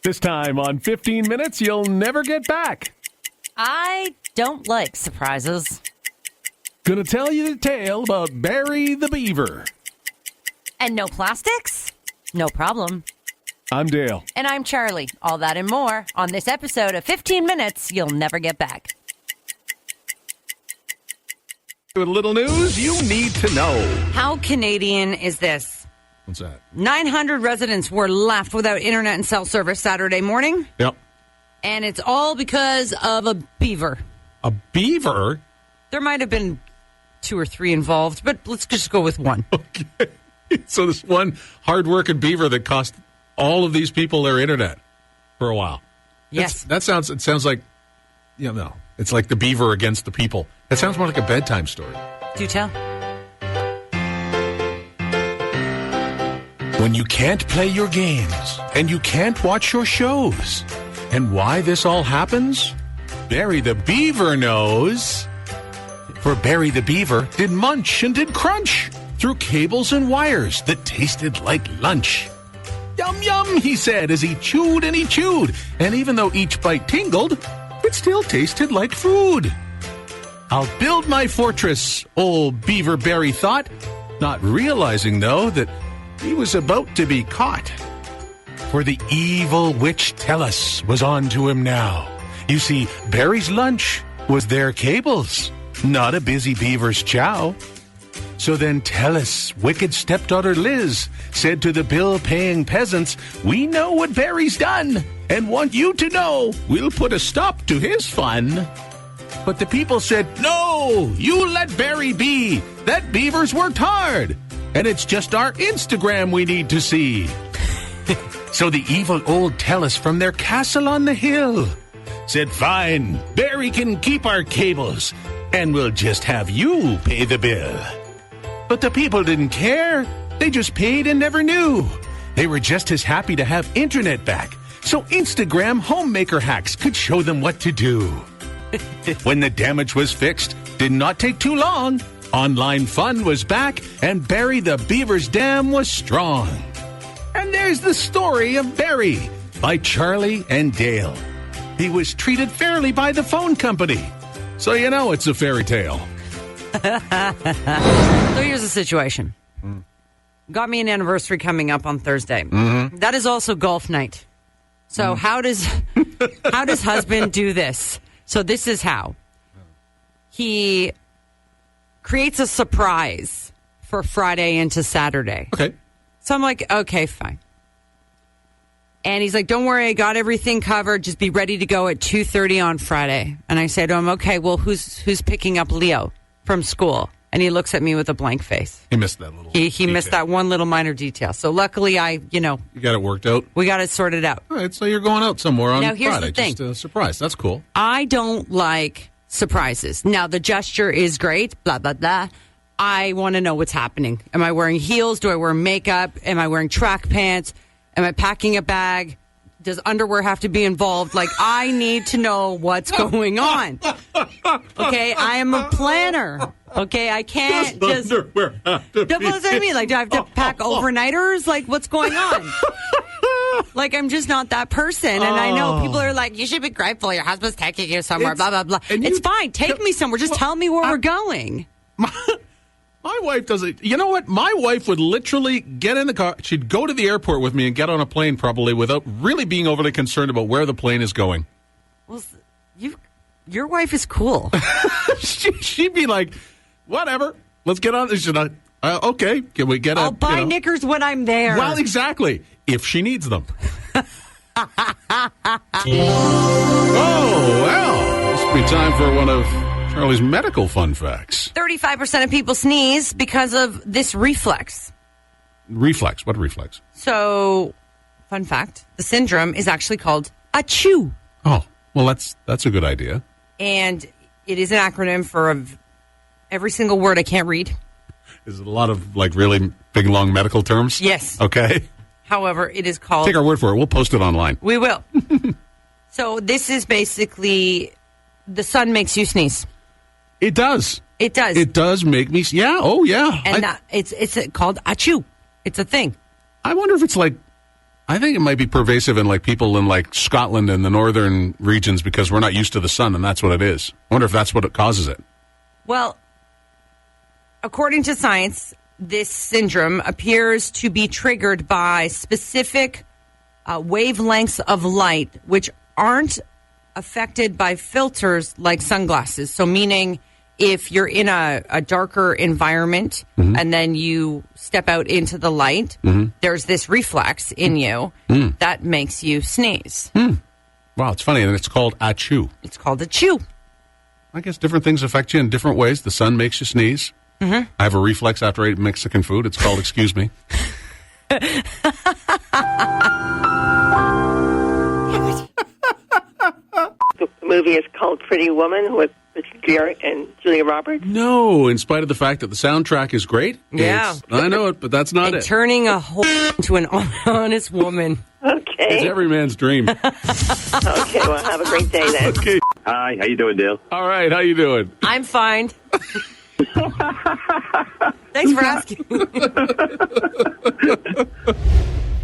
This time on 15 Minutes You'll Never Get Back. I don't like surprises. Gonna tell you the tale about Barry the Beaver. And no plastics? No problem. I'm Dale. And I'm Charlie. All that and more on this episode of 15 Minutes You'll Never Get Back. With a little news you need to know. How Canadian is this? What's that? 900 residents were left without internet and cell service Saturday morning. Yep. And it's all because of a beaver. A beaver? There might have been 2 or 3 involved, but let's just go with one. Okay. So this one hard-working beaver that cost all of these people their internet for a while. Yes. It sounds like, no. It's like the beaver against the people. That sounds more like a bedtime story. Do tell. When you can't play your games and you can't watch your shows. And why this all happens? Barry the Beaver knows. For Barry the Beaver did munch and did crunch through cables and wires that tasted like lunch. Yum, yum, he said as he chewed and he chewed. And even though each bite tingled, it still tasted like food. I'll build my fortress, old Beaver Barry thought, not realizing, though, that he was about to be caught. For the evil witch Tellus was on to him now. You see, Barry's lunch was their cables, not a busy beaver's chow. So then Tellus, wicked stepdaughter Liz, said to the bill-paying peasants, "We know what Barry's done, and want you to know we'll put a stop to his fun." But the people said, "No, you let Barry be. That beaver's worked hard, and it's just our Instagram we need to see." So the evil old Tellus from their castle on the hill said, "Fine, Barry can keep our cables, and we'll just have you pay the bill." But the people didn't care. They just paid and never knew. They were just as happy to have internet back, so Instagram homemaker hacks could show them what to do. When the damage was fixed, did not take too long. Online fun was back, and Barry the Beaver's dam was strong. And there's the story of Barry by Charlie and Dale. He was treated fairly by the phone company, so you know it's a fairy tale. So here's the situation. Got me an anniversary coming up on Thursday. Mm-hmm. That is also golf night. So how does husband do this? So this is how. He creates a surprise for Friday into Saturday. Okay. So I'm like, okay, fine. And he's like, don't worry, I got everything covered. Just be ready to go at 2:30 on Friday. And I say to him, okay, well, who's picking up Leo from school? And he looks at me with a blank face. He missed that little He missed that one little minor detail. So luckily You got it worked out? We got it sorted out. All right, so you're going out somewhere on now, here's Friday. The thing. Just a surprise. That's cool. I don't like surprises. Now, the gesture is great, blah, blah, blah. I want to know what's happening. Am I wearing heels? Do I wear makeup? Am I wearing track pants? Am I packing a bag? Does underwear have to be involved? Like, I need to know what's going on. Okay, I am a planner. Okay, I can't just... Underwear have to That's what I mean. Like, do I have to pack overnighters? Like, what's going on? Like, I'm just not that person. And I know people are like, you should be grateful your husband's taking you somewhere, blah, blah, blah. It's fine. Take me somewhere. Just tell me where we're going. My wife doesn't. You know what? My wife would literally get in the car. She'd go to the airport with me and get on a plane probably without really being overly concerned about where the plane is going. Well, your wife is cool. She'd be like, whatever. Let's get on. She's not, okay. Can we get I'll buy knickers when I'm there. Well, exactly. If she needs them. Oh, well. This will be time for one of Charlie's medical fun facts. 35% of people sneeze because of this reflex. Reflex? What reflex? So, fun fact, the syndrome is actually called achoo. Oh, well, that's a good idea. And it is an acronym for every single word I can't read. Is it a lot of, like, really big, long medical terms? Yes. Okay. However, it is called... Take our word for it. We'll post it online. We will. So, this is basically... The sun makes you sneeze. It does. It does. It does make me... Yeah. Oh, yeah. And it's called achoo. It's a thing. I wonder if it's like I think it might be pervasive in like people in like Scotland and the northern regions because we're not used to the sun, and that's what it is. I wonder if that's what it causes it. Well, according to science, this syndrome appears to be triggered by specific wavelengths of light, which aren't affected by filters like sunglasses. So meaning if you're in a darker environment and then you step out into the light, there's this reflex in you that makes you sneeze. Wow, it's funny, and it's called achoo. It's called a chew. I guess different things affect you in different ways. The sun makes you sneeze. I have a reflex after I eat Mexican food. It's called excuse me. The movie is called Pretty Woman with Jerry and Julia Roberts. No, in spite of the fact that the soundtrack is great. Yeah. I know it, but that's not it. Turning a whore into an honest woman. Okay. It's every man's dream. Okay, well, have a great day then. Okay. Hi, how you doing, Dale? All right, how you doing? I'm fine. Thanks for asking.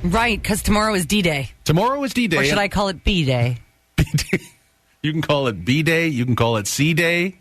Right, because tomorrow is D-Day. Tomorrow is D-Day. Or should I call it B-Day? B-Day. You can call it B-Day. You can call it C-Day.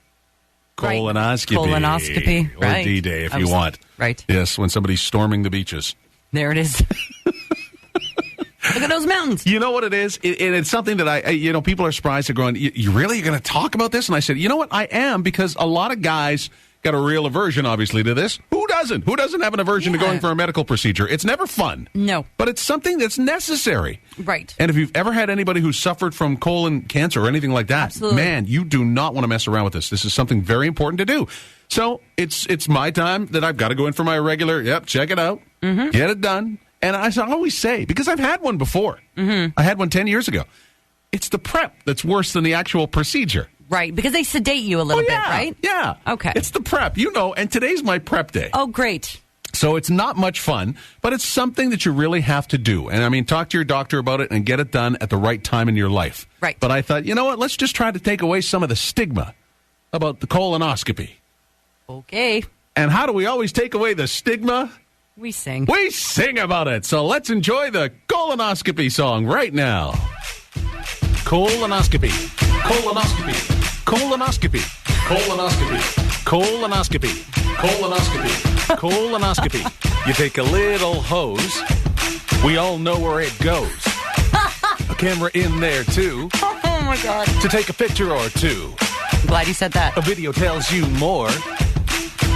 Right. Colonoscopy. Colonoscopy, Or right. D-Day if you want. Right. Yes, when somebody's storming the beaches. There it is. Look at those mountains. You know what it is? And it's something that people are surprised. They're going, you really? You're going to talk about this? And I said, you know what? I am, because a lot of guys got a real aversion, obviously, to this. Who doesn't? Who doesn't have an aversion to going for a medical procedure? It's never fun. No. But it's something that's necessary. Right. And if you've ever had anybody who's suffered from colon cancer or anything like that, Absolutely. man, you do not want to mess around with this. This is something very important to do. So it's my time that I've got to go in for my regular, check it out, get it done. And I always say, because I've had one before. I had one 10 years ago. It's the prep that's worse than the actual procedure. Right, because they sedate you a little bit, right? Yeah. Okay. It's the prep, and today's my prep day. Oh, great. So it's not much fun, but it's something that you really have to do. And I mean, talk to your doctor about it and get it done at the right time in your life. Right. But I thought, you know what, let's just try to take away some of the stigma about the colonoscopy. Okay. And how do we always take away the stigma? We sing. We sing about it. So let's enjoy the colonoscopy song right now. Colonoscopy. Colonoscopy. Colonoscopy. Colonoscopy. Colonoscopy. Colonoscopy. Colonoscopy. You take a little hose. We all know where it goes. A camera in there, too. Oh, my God. To take a picture or two. I'm glad you said that. A video tells you more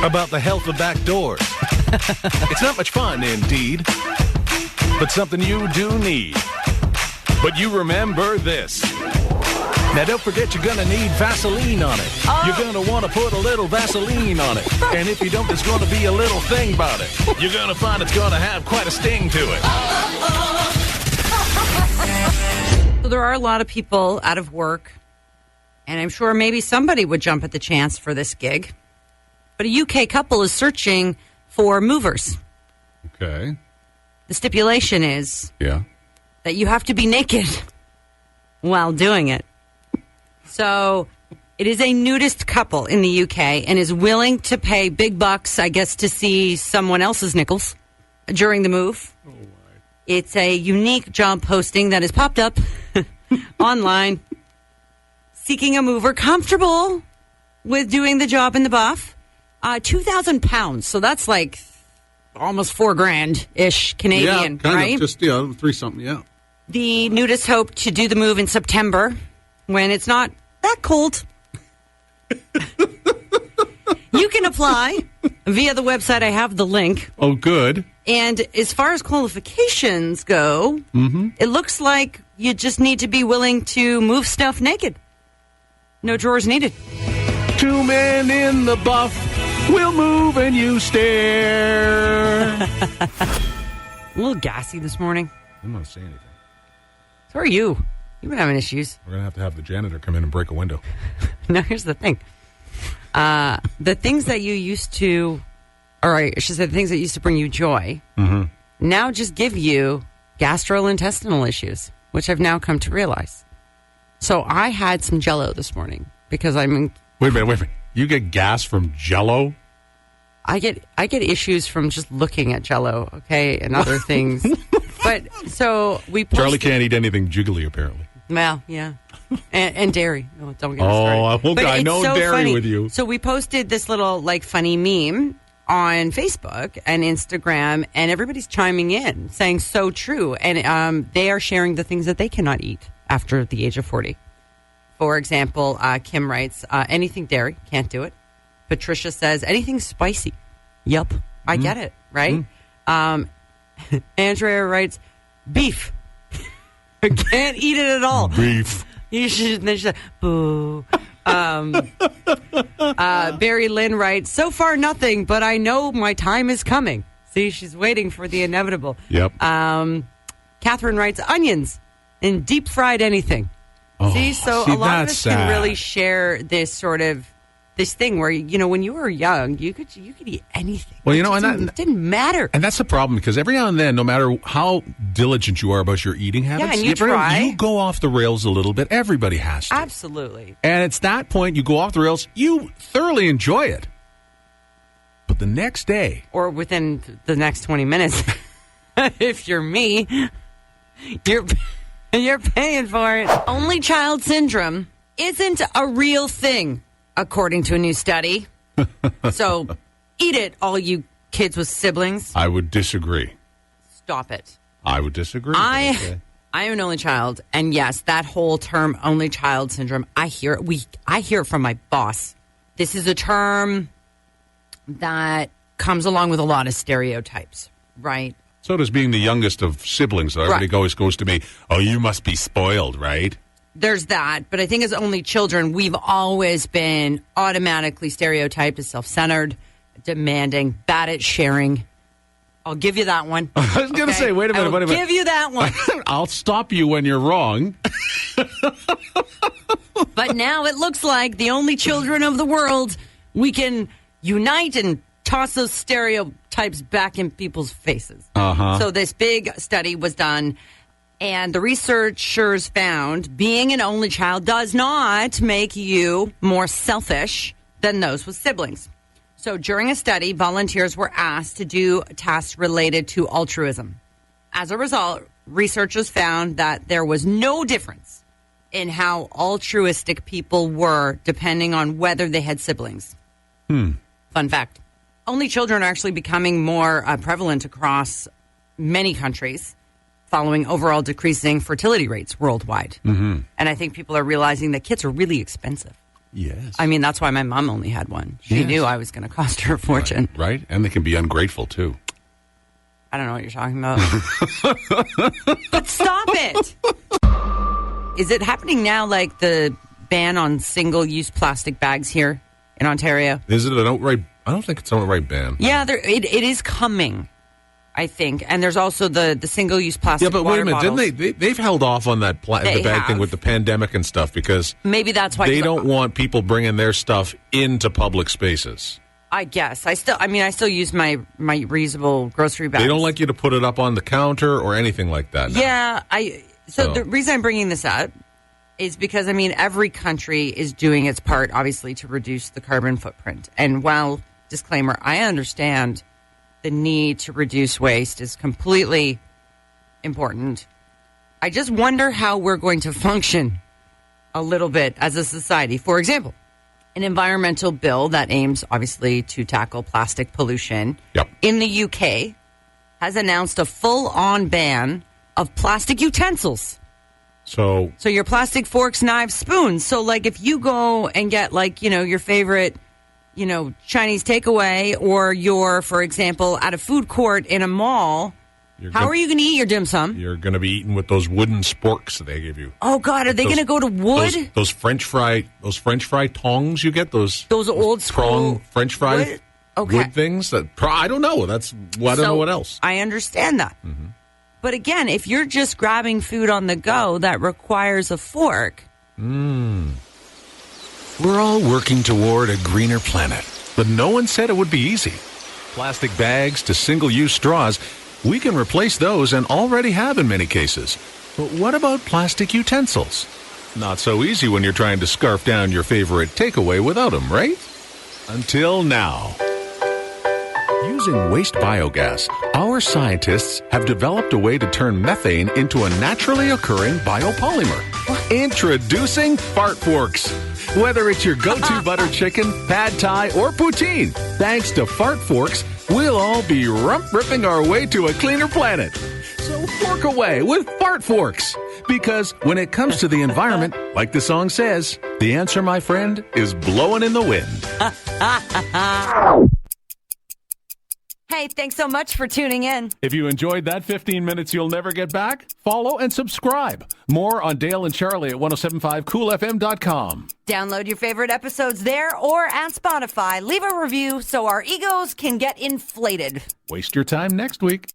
about the health of back doors. It's not much fun, indeed, but something you do need. But you remember this. Now, don't forget you're going to need Vaseline on it. You're going to want to put a little Vaseline on it. And if you don't, there's going to be a little thing about it. You're going to find it's going to have quite a sting to it. So there are a lot of people out of work, and I'm sure maybe somebody would jump at the chance for this gig. But a UK couple is searching for movers. Okay. The stipulation is Yeah. that you have to be naked while doing it. So it is a nudist couple in the UK and is willing to pay big bucks, I guess, to see someone else's nickels during the move. Oh, my. It's a unique job posting that has popped up online, seeking a mover comfortable with doing the job in the buff. £2,000. So that's like almost $4,000-ish Canadian, yeah, right? Of, just, 3-something, yeah. The nudists hope to do the move in September when it's not that cold. You can apply via the website. I have the link. Oh, good. And as far as qualifications go, it looks like you just need to be willing to move stuff naked. No drawers needed. 2 men in the buff. We'll move and you stare. A little gassy this morning. I'm not saying anything. So are you. You've been having issues. We're going to have the janitor come in and break a window. No, here's the thing. The things that you used to, or I should say the things that used to bring you joy, now just give you gastrointestinal issues, which I've now come to realize. So I had some Jell-O this morning because I'm in... Wait a minute. You get gas from Jell-O? I get issues from just looking at Jell-O, okay, and other things. But so we posted, Charlie can't eat anything jiggly, apparently. Well, yeah. And dairy. Oh, don't get me Oh, started. I know so dairy funny. with you. So we posted this little funny meme on Facebook and Instagram, and everybody's chiming in saying so true. And they are sharing the things that they cannot eat after the age of 40. For example, Kim writes, anything dairy, can't do it. Patricia says, anything spicy. Yup, I get it, right? Andrea writes, beef. Can't eat it at all. Beef. You should. Then she said, "Boo." Barry Lynn writes, "So far nothing, but I know my time is coming." See, she's waiting for the inevitable. Yep. Catherine writes, "Onions and deep fried anything." Oh, see, a lot of us sad. can really share this this thing where when you were young, you could eat anything. Well, it didn't matter. And that's the problem, because every now and then, no matter how diligent you are about your eating habits, and you try. You go off the rails a little bit. Everybody has to. Absolutely. And it's that point you go off the rails, you thoroughly enjoy it. But the next day, or within the next 20 minutes, if you're me, you're paying for it. Only child syndrome isn't a real thing, according to a new study. So eat it, all you kids with siblings. I would disagree. Stop it. I would disagree. I am an only child, and yes, that whole term only child syndrome, I hear it. I hear it from my boss. This is a term that comes along with a lot of stereotypes, right? So does being the youngest of siblings. Though. Everybody always goes to me, oh, you must be spoiled, right? There's that, but I think as only children, we've always been automatically stereotyped as self-centered, demanding, bad at sharing. I'll give you that one. I was going to say, wait a minute. I'll give you that one. I'll stop you when you're wrong. But now it looks like the only children of the world, we can unite and toss those stereotypes back in people's faces. So this big study was done, and the researchers found being an only child does not make you more selfish than those with siblings. So during a study, volunteers were asked to do tasks related to altruism. As a result, researchers found that there was no difference in how altruistic people were depending on whether they had siblings. Fun fact. Only children are actually becoming more prevalent across many countries, following overall decreasing fertility rates worldwide. And I think people are realizing that kids are really expensive. Yes. I mean, that's why my mom only had one. She knew I was going to cost her a fortune. Right? And they can be ungrateful, too. I don't know what you're talking about. But stop it! Is it happening now, like the ban on single-use plastic bags here in Ontario? Is it an outright... I don't think it's an outright ban. Yeah, it is coming, I think. And there's also the single-use plastic water wait a minute. bottles. Didn't they've held off on that the bag thing with the pandemic and stuff because... Maybe that's why... They don't want people bringing their stuff into public spaces. I guess. I still use my reusable grocery bags. They don't like you to put it up on the counter or anything like that. Now. Yeah, So the reason I'm bringing this up is because, every country is doing its part, obviously, to reduce the carbon footprint. And while, disclaimer, I understand the need to reduce waste is completely important, I just wonder how we're going to function a little bit as a society. For example, an environmental bill that aims, obviously, to tackle plastic pollution in the UK has announced a full-on ban of plastic utensils. So your plastic forks, knives, spoons. So, like, if you go and get, your favorite, Chinese takeaway, or you're, for example, at a food court in a mall, how are you going to eat your dim sum? You're going to be eating with those wooden sporks they give you. Oh, God, are they going to go to wood? Those French fry tongs you get, those old prong French fry wood things. I don't know. I don't know what else. I understand that. Mm-hmm. But again, if you're just grabbing food on the go, that requires a fork. We're all working toward a greener planet, but no one said it would be easy. Plastic bags to single-use straws, we can replace those and already have in many cases. But what about plastic utensils? Not so easy when you're trying to scarf down your favorite takeaway without them, right? Until now. Using waste biogas, our scientists have developed a way to turn methane into a naturally occurring biopolymer. Introducing Fart Forks. Whether it's your go-to butter chicken, pad thai, or poutine, thanks to Fart Forks, we'll all be rump-ripping our way to a cleaner planet. So fork away with Fart Forks. Because when it comes to the environment, like the song says, the answer, my friend, is blowing in the wind. Hey, thanks so much for tuning in. If you enjoyed that 15 minutes you'll never get back, follow and subscribe. More on Dale and Charlie at 1075coolfm.com. Download your favorite episodes there or at Spotify. Leave a review so our egos can get inflated. Waste your time next week.